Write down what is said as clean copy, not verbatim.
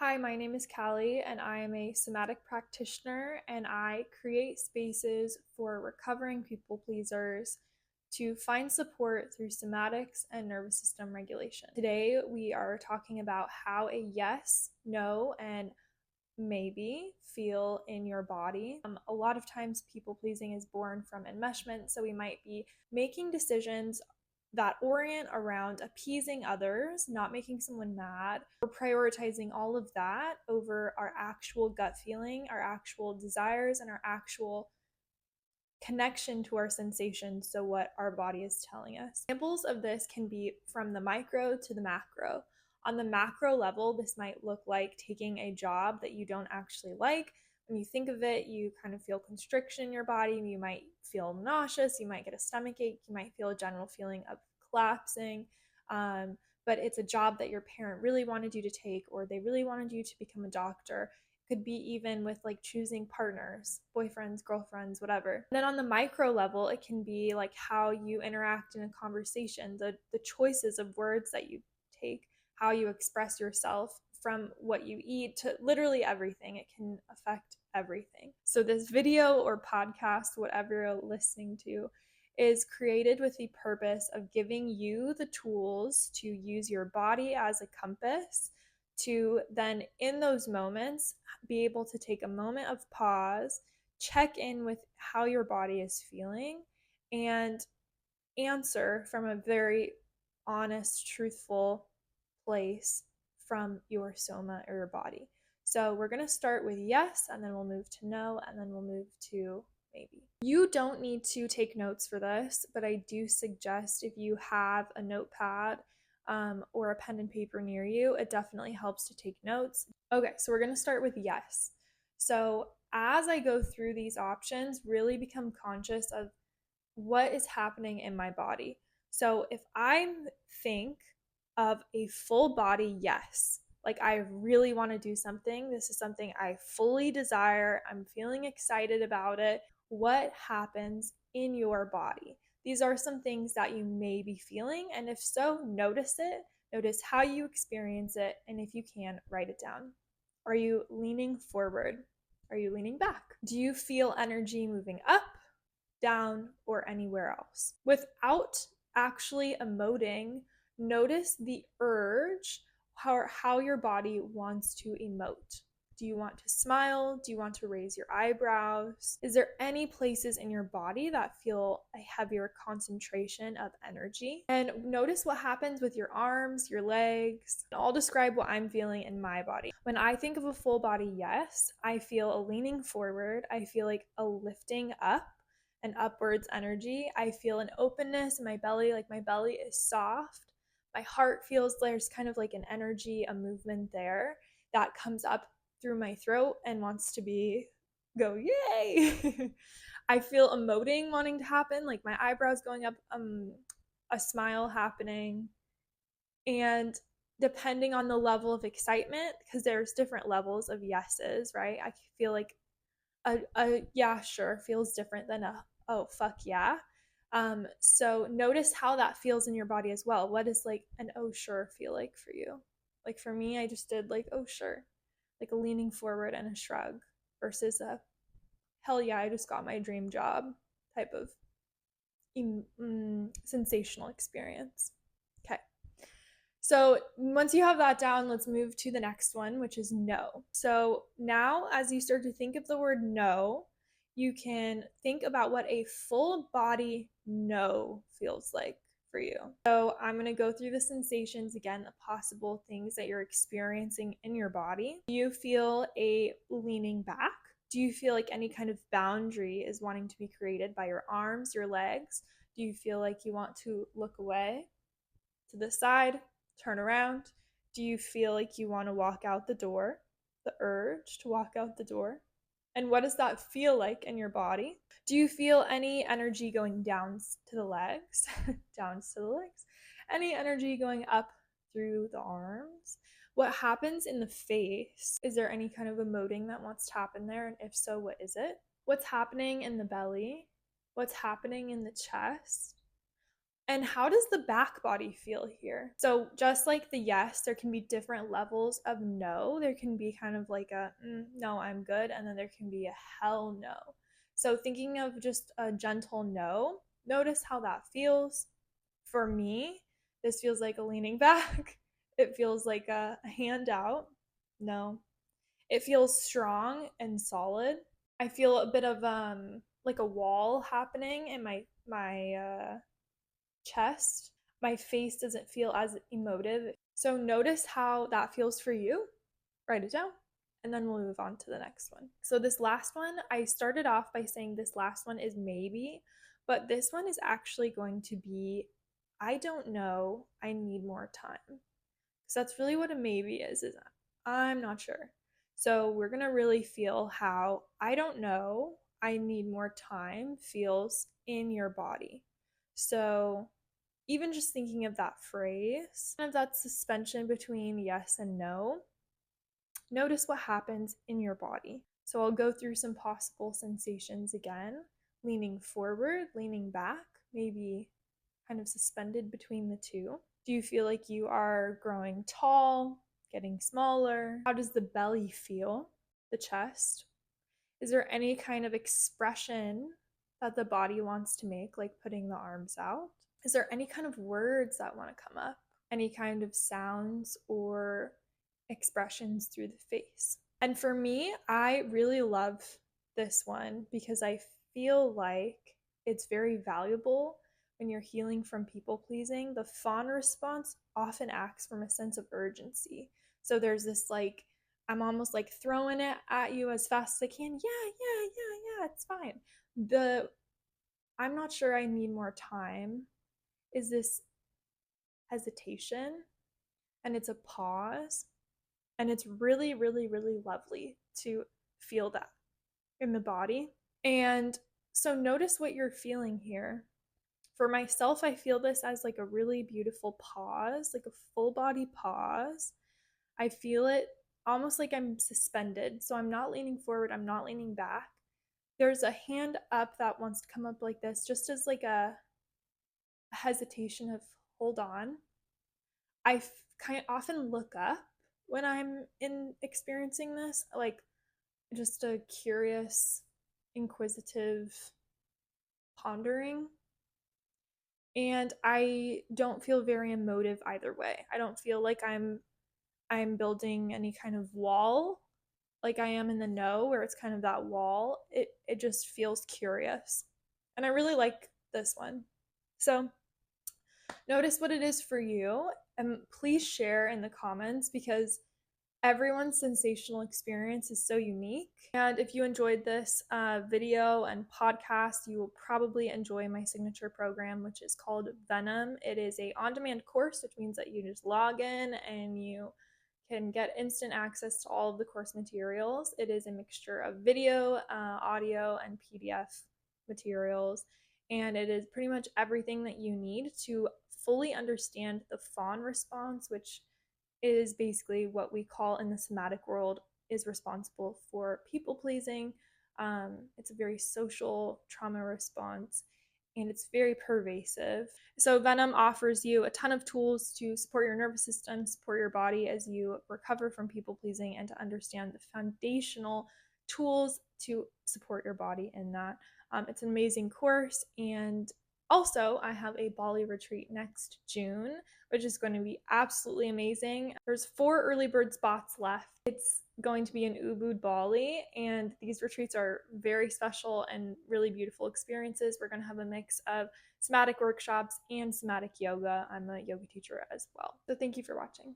Hi, my name is Callie, and I am a somatic practitioner, and I create spaces for recovering people pleasers to find support through somatics and nervous system regulation. Today, we are talking about how a yes, no, and maybe feel in your body. A lot of times, people pleasing is born from enmeshment, so we might be making decisions that orient around appeasing others, not making someone mad. We're prioritizing all of that over our actual gut feeling, our actual desires, and our actual connection to our sensations, so what our body is telling us. Examples of this can be from the micro to the macro. On the macro level, this might look like taking a job that you don't actually like. When you think of it, you kind of feel constriction in your body. You might feel nauseous. You might get a stomach ache. You might feel a general feeling of collapsing. But it's a job that your parent really wanted you to take, or they really wanted you to become a doctor. Could be even with like choosing partners, boyfriends, girlfriends, whatever. And then on the micro level, it can be like how you interact in a conversation, the choices of words that you take, how you express yourself, from what you eat to literally everything. It can affect everything. So this video or podcast, whatever you're listening to, is created with the purpose of giving you the tools to use your body as a compass to then, in those moments, be able to take a moment of pause, check in with how your body is feeling, and answer from a very honest, truthful place from your soma or your body. So we're going to start with yes, and then we'll move to no, and then we'll move to maybe. You don't need to take notes for this, but I do suggest if you have a notepad or a pen and paper near you, it definitely helps to take notes. Okay, so we're going to start with yes. So as I go through these options, really become conscious of what is happening in my body. So if I think of a full body yes, like I really want to do something, this is something I fully desire, I'm feeling excited about it, what happens in your body? These are some things that you may be feeling, and if so, notice it, notice how you experience it, and if you can, write it down. Are you leaning forward? Are you leaning back? Do you feel energy moving up, down, or anywhere else? Without actually emoting, notice the urge, how your body wants to emote. Do you want to smile? Do you want to raise your eyebrows? Is there any places in your body that feel a heavier concentration of energy? And notice what happens with your arms, your legs. I'll describe what I'm feeling in my body. When I think of a full body yes, I feel a leaning forward. I feel like a lifting up, an upwards energy. I feel an openness in my belly, like my belly is soft. My heart feels there's kind of like an energy, a movement there that comes up through my throat and wants to go yay. I feel emoting wanting to happen, like my eyebrows going up, a smile happening. And depending on the level of excitement, because there's different levels of yeses, right? I feel like a yeah sure feels different than a oh fuck yeah. So notice how that feels in your body as well. What does like an oh sure feel like for you? Like for me, I just did like oh sure, like a leaning forward and a shrug, versus a hell yeah, I just got my dream job type of sensational experience. Okay. So once you have that down, let's move to the next one, which is no. So now, as you start to think of the word no, you can think about what a full body no feels like for you. So I'm going to go through the sensations again, the possible things that you're experiencing in your body. Do you feel a leaning back? Do you feel like any kind of boundary is wanting to be created by your arms, your legs? Do you feel like you want to look away, to the side, turn around? Do you feel like you want to walk out the door? The urge to walk out the door? And what does that feel like in your body? Do you feel any energy going down to the legs? Down to the legs. Any energy going up through the arms? What happens in the face? Is there any kind of emoting that wants to happen there? And if so, what is it? What's happening in the belly? What's happening in the chest? And how does the back body feel here? So, just like the yes, there can be different levels of no. There can be kind of like a no, I'm good. And then there can be a hell no. So, thinking of just a gentle no, notice how that feels. For me, this feels like a leaning back. It feels like a hand out. No. It feels strong and solid. I feel a bit of like a wall happening in my chest. My face doesn't feel as emotive. So notice how that feels for you. Write it down. And then we'll move on to the next one. So, this last one, I started off by saying this last one is maybe, but this one is actually going to be I don't know. I need more time. Because that's really what a maybe is I'm not sure. So, we're going to really feel how I don't know. I need more time feels in your body. So, even just thinking of that phrase, kind of that suspension between yes and no, notice what happens in your body. So I'll go through some possible sensations again, leaning forward, leaning back, maybe kind of suspended between the two. Do you feel like you are growing tall, getting smaller? How does the belly feel? The chest? Is there any kind of expression that the body wants to make, like putting the arms out? Is there any kind of words that want to come up? Any kind of sounds or expressions through the face? And for me, I really love this one because I feel like it's very valuable when you're healing from people pleasing. The fawn response often acts from a sense of urgency. So there's this like, I'm almost like throwing it at you as fast as I can. Yeah, it's fine. The I'm not sure, I need more time is this hesitation, and it's a pause, and it's really, really, really lovely to feel that in the body. And so notice what you're feeling here. For myself, I feel this as like a really beautiful pause, like a full body pause. I feel it almost like I'm suspended. So I'm not leaning forward, I'm not leaning back. There's a hand up that wants to come up like this, just as like a hesitation of hold on. I kind of often look up when I'm in experiencing this, like just a curious, inquisitive pondering. And I don't feel very emotive either way. I don't feel like I'm building any kind of wall like I am in the no, where it's kind of that wall. It just feels curious. And I really like this one. So notice what it is for you, and please share in the comments because everyone's sensational experience is so unique. And if you enjoyed this video and podcast, you will probably enjoy my signature program, which is called Venom. It is a on-demand course, which means that you just log in and you can get instant access to all of the course materials. It is a mixture of video, audio, and PDF materials. And it is pretty much everything that you need to fully understand the fawn response, which is basically what we call in the somatic world is responsible for people pleasing. It's a very social trauma response, and it's very pervasive. So Venom offers you a ton of tools to support your nervous system, support your body as you recover from people pleasing, and to understand the foundational tools to support your body in that. It's an amazing course, and also I have a Bali retreat next June, which is going to be absolutely amazing. There's 4 early bird spots left. It's going to be in Ubud, Bali, and these retreats are very special and really beautiful experiences. We're going to have a mix of somatic workshops and somatic yoga. I'm a yoga teacher as well. So thank you for watching.